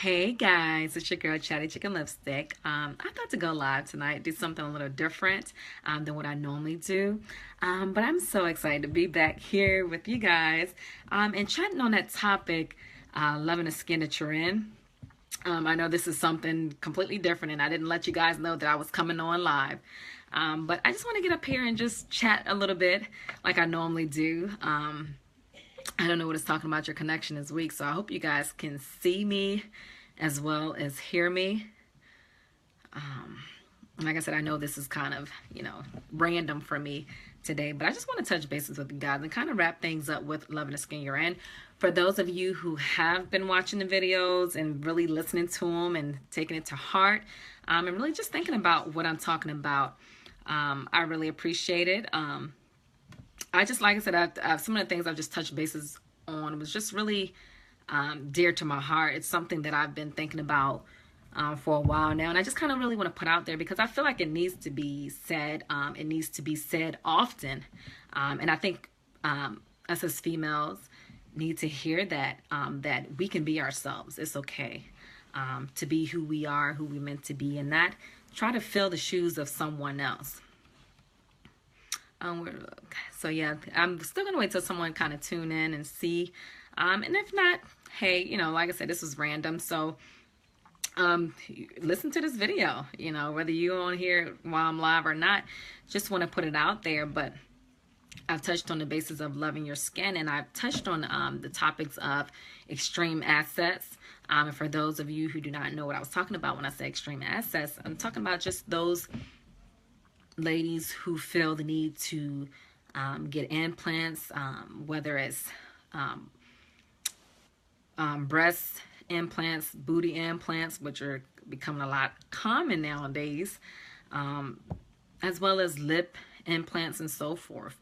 Hey guys, it's your girl Chatty Chik Lipstik. I thought to go live tonight, do something a little different than what I normally do. But I'm so excited to be back here with you guys and chatting on that topic, loving the skin that you're in. I know this is something completely different, and I didn't let you guys know that I was coming on live. But I just want to get up here and just chat a little bit like I normally do. I don't know what it's talking about. Your connection is weak, so I hope you guys can see me as well as hear me. Like I said, I know this is kind of, random for me today, but I just want to touch bases with you guys and kind of wrap things up with loving the skin you're in. For those of you who have been watching the videos and really listening to them and taking it to heart, and really just thinking about what I'm talking about, I really appreciate it. I just, like I said, some of the things I've just touched bases on was just really dear to my heart. It's something that I've been thinking about for a while now, and I just kind of really want to put out there because I feel like it needs to be said. It needs to be said often, and I think us as females need to hear that that we can be ourselves. It's okay to be who we are, who we're meant to be, and not try to fill the shoes of someone else. So yeah, I'm still gonna wait till someone kind of tune in and see. And if not, hey, like I said, this was random. So listen to this video, whether you on here while I'm live or not, just want to put it out there. But I've touched on the basis of loving your skin, and I've touched on the topics of extreme assets. And for those of you who do not know what I was talking about when I say extreme assets, I'm talking about just those ladies who feel the need to get implants, whether it's breast implants, booty implants, which are becoming a lot common nowadays, as well as lip implants and so forth.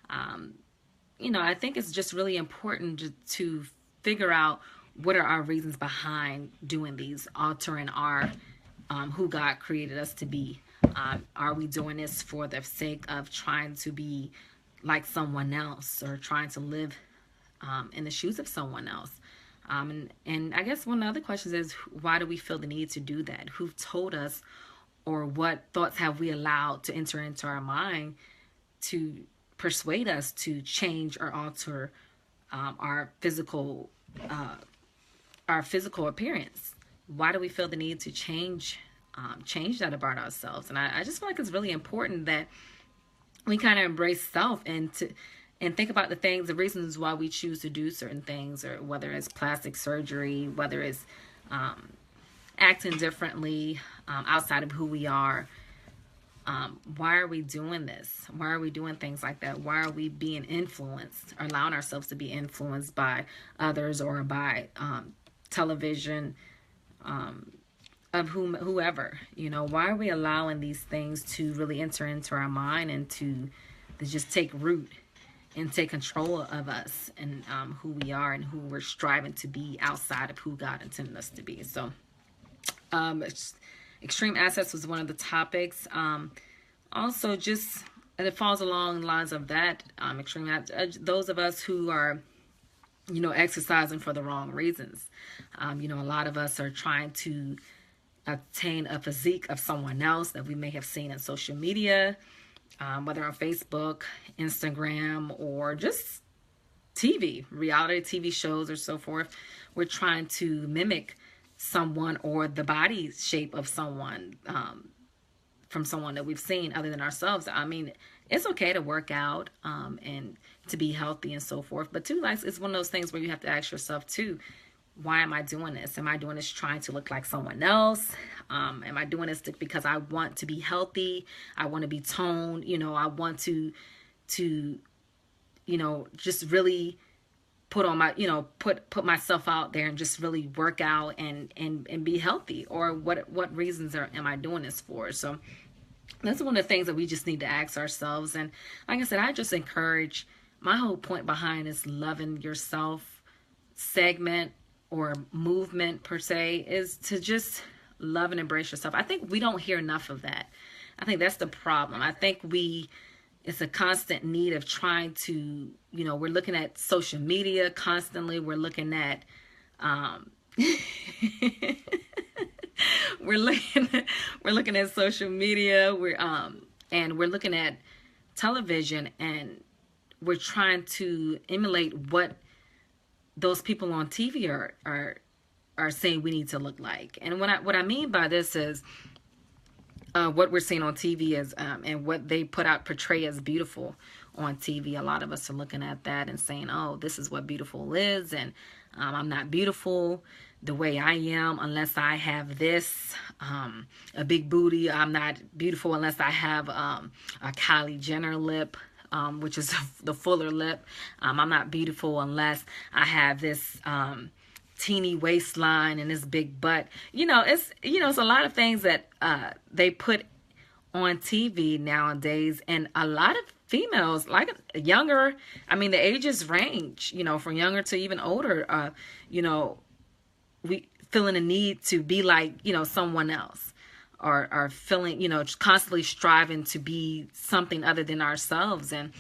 I think it's just really important to figure out what are our reasons behind doing these, altering our who God created us to be. Are we doing this for the sake of trying to be like someone else or trying to live in the shoes of someone else? And I guess one of the other questions is, why do we feel the need to do that? Who told us, or what thoughts have we allowed to enter into our mind to persuade us to change or alter our physical appearance? Why do we feel the need to change that about ourselves? And I just feel like it's really important that we kind of embrace self and think about the reasons why we choose to do certain things, or whether it's plastic surgery, whether it's acting differently outside of who we are. Why are we doing this? Why are we doing things like that? Why are we being influenced, or allowing ourselves to be influenced by others, or by television, of whoever? Why are we allowing these things to really enter into our mind and to just take root and take control of us and who we are and who we're striving to be outside of who God intended us to be? So extreme assets was one of the topics. Also, just, and it falls along the lines of that, those of us who are exercising for the wrong reasons. A lot of us are trying to attain a physique of someone else that we may have seen in social media, whether on Facebook, Instagram, or just TV, reality TV shows or so forth. We're trying to mimic someone, or the body shape of someone, from someone that we've seen other than ourselves. I mean, it's okay to work out and to be healthy and so forth, but too, like, it's one of those things where you have to ask yourself too, why am I doing this? Am I doing this trying to look like someone else? Am I doing this because I want to be healthy? I want to be toned. I want to just really put on my, put myself out there and just really work out and be healthy. Or what reasons am I doing this for? So that's one of the things that we just need to ask ourselves. And like I said, I just encourage, my whole point behind this loving yourself segment or movement per se is to just love and embrace yourself. I think we don't hear enough of that. I think that's the problem. I think it's a constant need of trying to, we're looking at social media constantly. We're looking at we're looking we're looking at social media, and we're looking at television, and we're trying to emulate what those people on TV are saying we need to look like. And what I mean by this is what we're seeing on TV is and what they put out portray as beautiful on TV. A lot of us are looking at that and saying, "Oh, this is what beautiful is," and I'm not beautiful the way I am unless I have this, a big booty. I'm not beautiful unless I have a Kylie Jenner lip, which is the fuller lip. I'm not beautiful unless I have this teeny waistline and this big butt. It's a lot of things that they put on TV nowadays, and a lot of females, like younger, I mean, the ages range, from younger to even older, we feeling a need to be like, someone else, or feeling, constantly striving to be something other than ourselves. And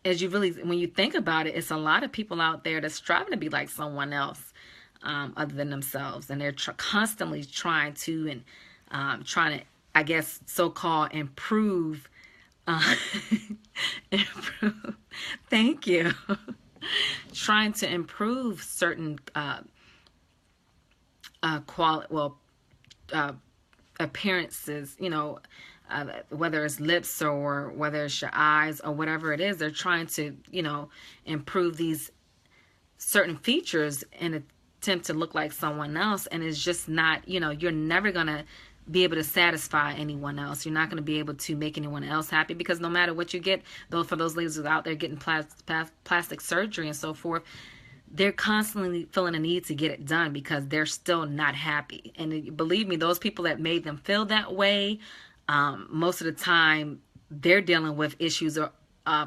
as when you think about it, it's a lot of people out there that's striving to be like someone else, other than themselves. And they're constantly trying to, I guess, so-called improve, improve. Thank you. Trying to improve certain, appearances, whether it's lips or whether it's your eyes or whatever it is. They're trying to, improve these certain features in an attempt to look like someone else. And it's just not, you're never going to be able to satisfy anyone else. You're not going to be able to make anyone else happy, because no matter what you get, though, for those ladies out there getting plastic surgery and so forth, they're constantly feeling a need to get it done because they're still not happy. And believe me, those people that made them feel that way, most of the time they're dealing with issues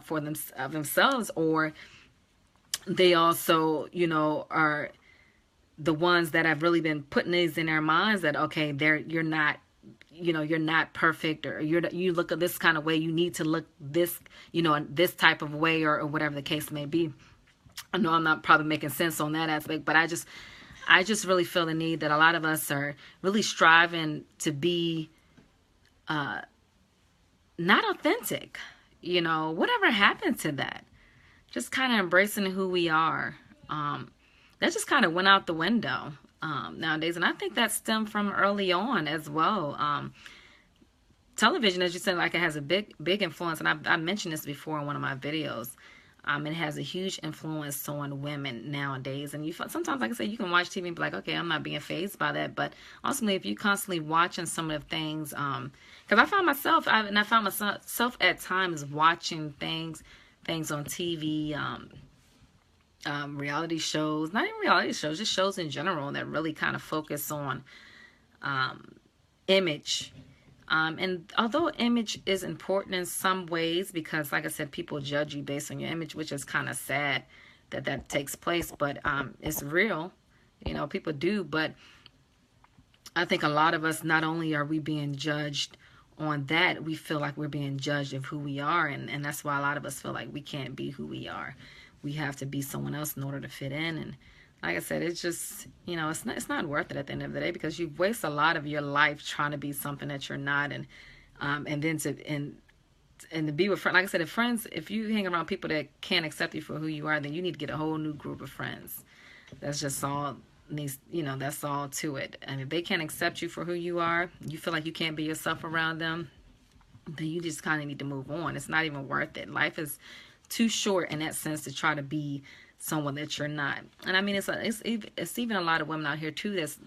for themselves, or they also, are the ones that have really been putting these in their minds that, okay, you're not perfect, or you look at this kind of way, you need to look this, this type of way, or whatever the case may be. I know I'm not probably making sense on that aspect, but I just really feel the need that a lot of us are really striving to be not authentic. Whatever happened to that? Just kind of embracing who we are. That just kind of went out the window nowadays, and I think that stemmed from early on as well. Television, as you said, like, it has a big influence, and I mentioned this before in one of my videos. It has a huge influence on women nowadays. And sometimes, like I said, you can watch TV and be like, okay, I'm not being fazed by that. But ultimately, if you constantly watching some of the things, because I found myself at times watching things on TV, reality shows, not even reality shows, just shows in general that really kind of focus on image. And although image is important in some ways, because like I said, people judge you based on your image, which is kind of sad that takes place, but it's real, people do. But I think a lot of us, not only are we being judged on that, we feel like we're being judged of who we are, and that's why a lot of us feel like we can't be who we are. We have to be someone else in order to fit in. And like I said, it's just, it's not worth it at the end of the day, because you waste a lot of your life trying to be something that you're not. And then to be with friends, like I said, if you hang around people that can't accept you for who you are, then you need to get a whole new group of friends. That's just all that's all to it. And if they can't accept you for who you are, you feel like you can't be yourself around them, then you just kind of need to move on. It's not even worth it. Life is too short in that sense to try to be someone that you're not. And I mean, it's even a lot of women out here too that's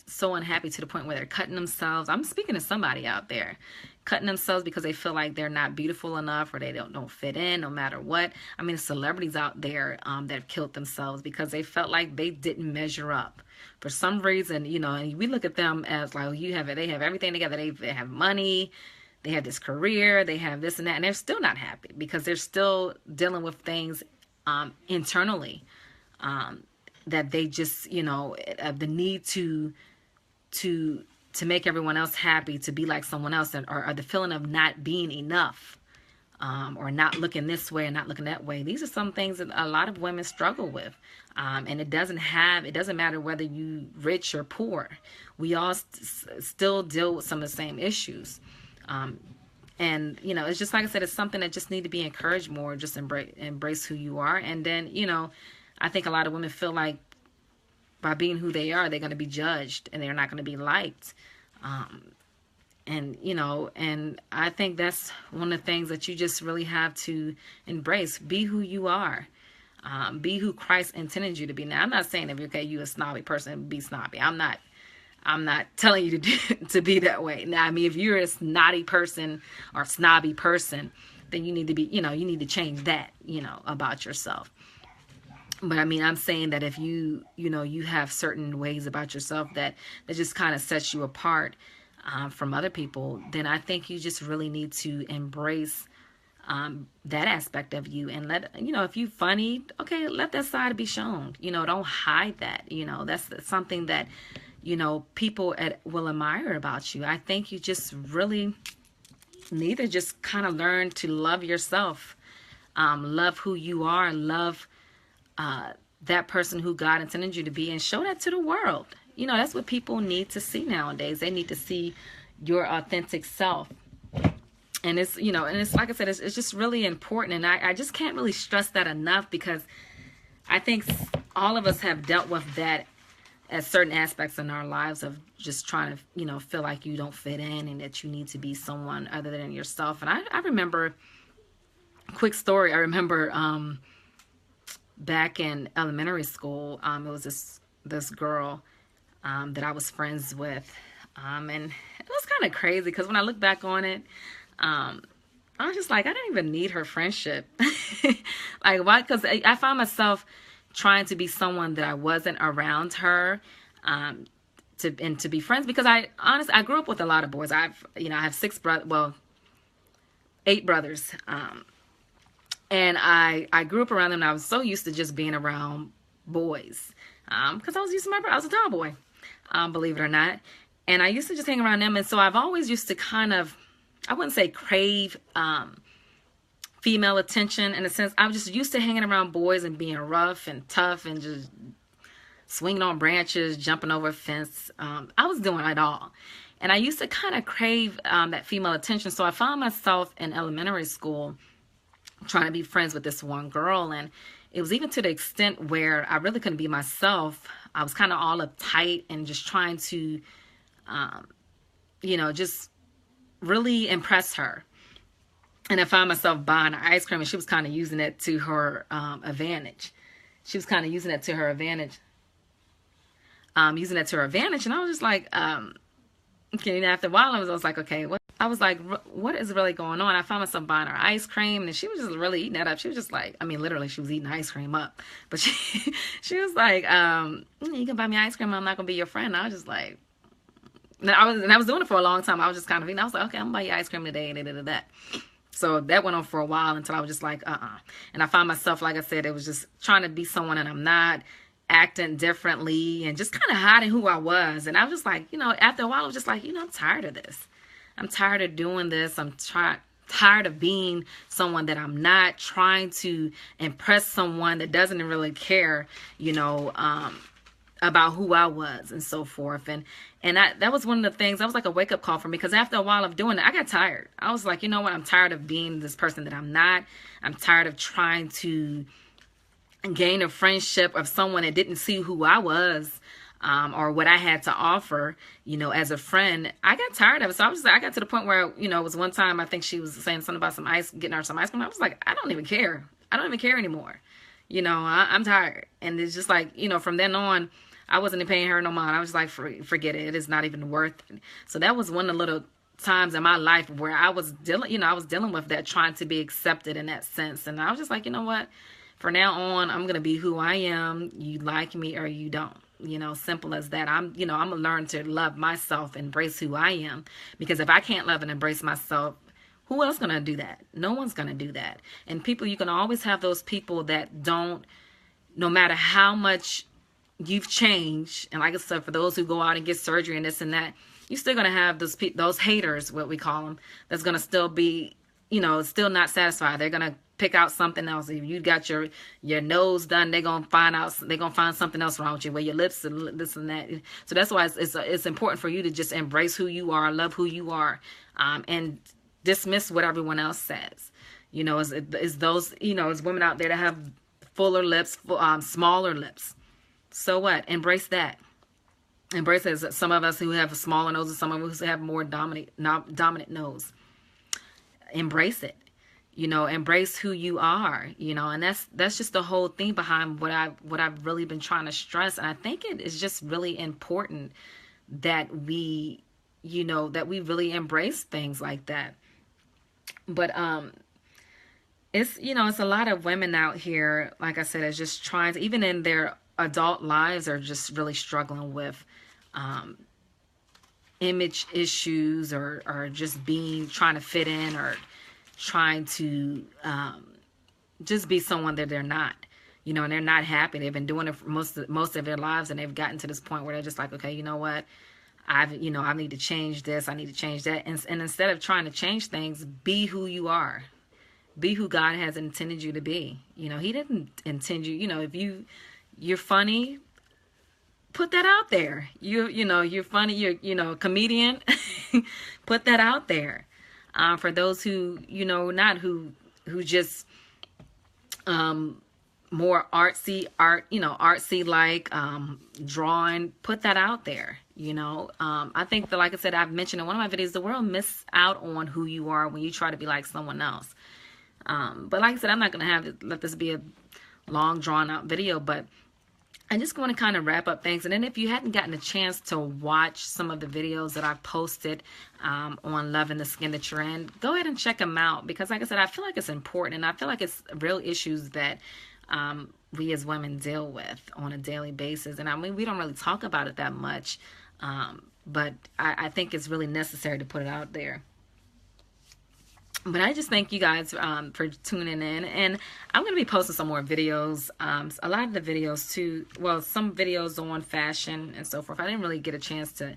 so unhappy to the point where they're cutting themselves. I'm speaking to somebody out there, cutting themselves because they feel like they're not beautiful enough, or they don't fit in no matter what. I mean, celebrities out there that have killed themselves because they felt like they didn't measure up for some reason. And we look at them as like, they have everything together. They have money, they have this career, they have this and that, and they're still not happy because they're still dealing with things internally, that they just, the need to make everyone else happy, to be like someone else, or the feeling of not being enough, or not looking this way and not looking that way. These are some things that a lot of women struggle with. And it doesn't matter whether you rich or poor. We all still deal with some of the same issues. And, you know, it's just like I said, it's something that just need to be encouraged more. Just embrace who you are. And then, you know, I think a lot of women feel like by being who they are, they're going to be judged and they're not going to be liked. And, you know, and I think that's one of the things that you just really have to embrace. Be who you are. Be who Christ intended you to be. Now, I'm not saying if you're a snobby person, be snobby. I'm not telling you to be that way. Now, I mean, if you're a snotty person or snobby person, then you need to be, you know, you need to change that, you know, about yourself. But I mean, I'm saying that if you know, you have certain ways about yourself that just kind of sets you apart from other people, then I think you just really need to embrace that aspect of you and let, you know, if you funny, okay, let that side be shown. You know, don't hide that. You know, that's something that, you know, people will admire about you. I think you just really need to just kind of learn to love yourself, love who you are, love that person who God intended you to be, and show that to the world. You know, that's what people need to see nowadays. They need to see your authentic self. And it's, you know, and it's like I said, it's just really important. And I just can't really stress that enough, because I think all of us have dealt with that at certain aspects in our lives of just trying to, you know, feel like you don't fit in and that you need to be someone other than yourself. And I remember, quick story, I remember back in elementary school, it was this girl that I was friends with. And it was kind of crazy because when I look back on it, I was just like, I didn't even need her friendship. Like, why? Because I found myself trying to be someone that I wasn't around her, to be friends, because I grew up with a lot of boys. I have 8 brothers. And I grew up around them, and I was so used to just being around boys. Because I was used to I was a tomboy, believe it or not. And I used to just hang around them. And so I've always used to kind of, I wouldn't say crave female attention in a sense. I was just used to hanging around boys and being rough and tough and just swinging on branches, jumping over a fence. I was doing it all. And I used to kind of crave that female attention. So I found myself in elementary school trying to be friends with this one girl. And it was even to the extent where I really couldn't be myself. I was kind of all uptight and just trying to, you know, just really impress her. And I found myself buying her ice cream, and she was kind of using it to her advantage. She was kind of using it to her advantage. And I was just like, okay, after a while, I was like, okay, what is really going on? I found myself buying her ice cream, and she was just really eating that up. She was just like, I mean, literally, she was eating ice cream up. But she was like, you can buy me ice cream, I'm not going to be your friend. And I was just like, and I was doing it for a long time. I was just kind of, I was like, okay, I'm going to buy you ice cream today, and that. So that went on for a while until I was just like, And I found myself, like I said, it was just trying to be someone and I'm not, acting differently and just kind of hiding who I was. And I was just like, you know, after a while, I was just like, you know, I'm tired of this. I'm tired of doing this. I'm tired of being someone that I'm not, trying to impress someone that doesn't really care, you know, about who I was and so forth. And that was one of the things, that was like a wake up call for me, because after a while of doing it, I got tired. I was like, you know what? I'm tired of being this person that I'm not. I'm tired of trying to gain a friendship of someone that didn't see who I was, or what I had to offer, you know, as a friend. I got tired of it. So I got to the point where, you know, it was one time, I think she was saying something about getting her some ice cream. I was like, I don't even care. I don't even care anymore. You know, I'm tired. And it's just like, you know, from then on, I wasn't paying her no mind. I was like, forget it. It is not even worth it. So that was one of the little times in my life where I was dealing with that, trying to be accepted in that sense. And I was just like, you know what? For now on, I'm going to be who I am. You like me or you don't. You know, simple as that. I'm going to learn to love myself, embrace who I am. Because if I can't love and embrace myself, who else going to do that? No one's going to do that. And people, you can always have those people that don't, no matter how much you've changed. And like I said, for those who go out and get surgery and this and that, you're still going to have those haters, what we call them, that's going to still be you know, still not satisfied. They're gonna pick out something else. If you got your nose done, they're gonna find something else wrong with you. Where your lips and this and that. So that's why it's important for you to just embrace who you are, love who you are, and dismiss what everyone else says. You know, is those, you know, is women out there that have fuller lips, smaller lips. So what? Embrace that. Embrace it. Some of us who have a smaller nose, and some of us who have more dominant nose. Embrace it. You know, embrace who you are. You know, and that's just the whole thing behind what I've really been trying to stress. And I think it is just really important that we, you know, that we really embrace things like that. But it's, you know, it's a lot of women out here, like I said, is just trying to, even in their adult lives, are just really struggling with image issues, or just trying to fit in, or trying to just be someone that they're not, you know, and they're not happy. They've been doing it for most of their lives, and they've gotten to this point where they're just like, okay, you know what, I need to change this, I need to change that, and instead of trying to change things, be who you are. Be who God has intended you to be. You know, He didn't intend you. You know, if you're funny, put that out there. You're funny. You're a comedian. Put that out there. For those who, you know, not who just more artsy like drawing. Put that out there. You know, I think that, like I said, I've mentioned in one of my videos, the world miss out on who you are when you try to be like someone else. But like I said, I'm not going to let this be a long drawn out video, but I just want to kind of wrap up things. And then if you hadn't gotten a chance to watch some of the videos that I've posted on loving the skin that you're in, go ahead and check them out, because like I said, I feel like it's important, and I feel like it's real issues that we as women deal with on a daily basis. And I mean, we don't really talk about it that much, but I think it's really necessary to put it out there. But I just thank you guys for tuning in. And I'm going to be posting some more videos. A lot of the videos too, well, some videos on fashion and so forth. I didn't really get a chance to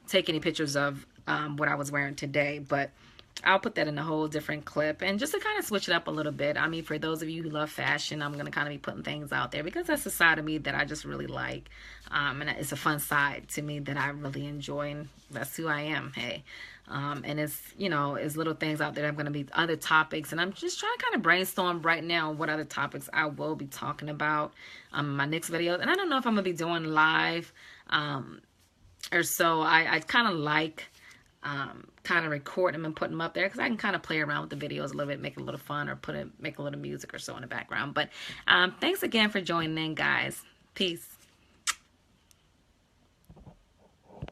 take any pictures of what I was wearing today. But I'll put that in a whole different clip. And just to kind of switch it up a little bit. I mean, for those of you who love fashion, I'm going to kind of be putting things out there, because that's a side of me that I just really like. And it's a fun side to me that I really enjoy. And that's who I am. Hey. And it's, you know, it's little things out there. I'm going to be other topics, and I'm just trying to kind of brainstorm right now what other topics I will be talking about in my next videos. And I don't know if I'm going to be doing live or so. I kind of like kind of record them and put them up there, because I can kind of play around with the videos a little bit, make it a little fun, or make a little music or so in the background. But thanks again for joining in, guys. Peace.